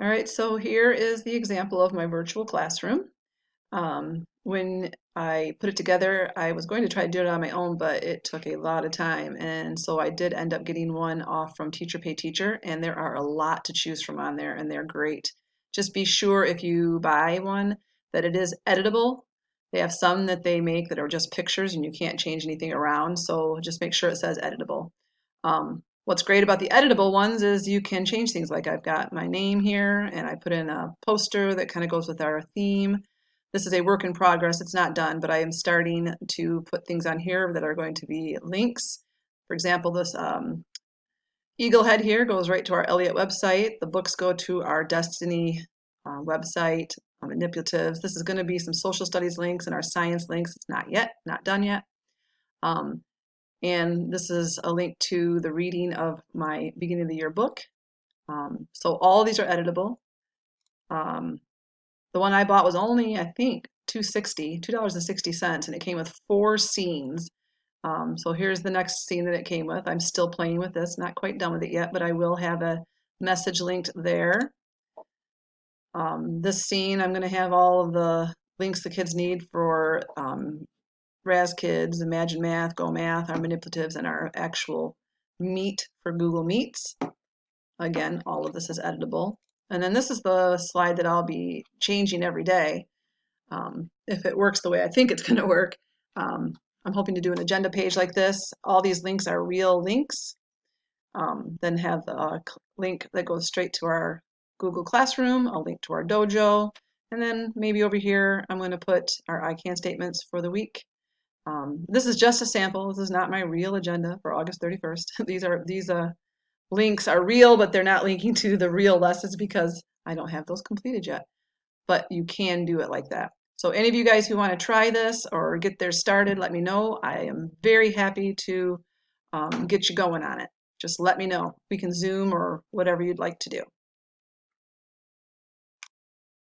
All right, so here is the example of my virtual classroom. When I put it together, I was going to try to do it on my own, but it took a lot of time. And so I did end up getting one off from Teacher Pay Teacher, and there are a lot to choose from on there, and they're great. Just be sure if you buy one that it is editable. They have some that they make that are just pictures and you can't change anything around, so just make sure it says editable. What's great about the editable ones is you can change things. Like I've got my name here and I put in a poster that kind of goes with our theme. This is a work in progress. It's not done, but I am starting to put things on here that are going to be links. For example, this eagle head here goes right to our Elliott website. The books go to our Destiny website. Manipulatives. This is going to be some social studies links and our science links. It's not done yet. Um, and this is a link to the reading of my beginning of the year book. So all these are editable. Um, the one I bought was only, I think, $2.60, and it came with 4 scenes. So here's the next scene that it came with. I'm still playing with this, not quite done with it yet, but I will have a message linked there. This scene, I'm going to have all of the links the kids need for Raz Kids, Imagine Math, Go Math, our manipulatives, and our actual Meet for Google Meets. Again, all of this is editable. And then this is the slide that I'll be changing every day. If it works the way I think it's going to work. I'm hoping to do an agenda page like this. All these links are real links. Then have a link that goes straight to our Google Classroom, a link to our dojo, and then maybe over here I'm going to put our I can statements for the week. This is just a sample. This is not my real agenda for August 31st. These links are real, but they're not linking to the real lessons because I don't have those completed yet. But you can do it like that. So any of you guys who want to try this or get there started, let me know. I am very happy to get you going on it. Just let me know. We can Zoom or whatever you'd like to do.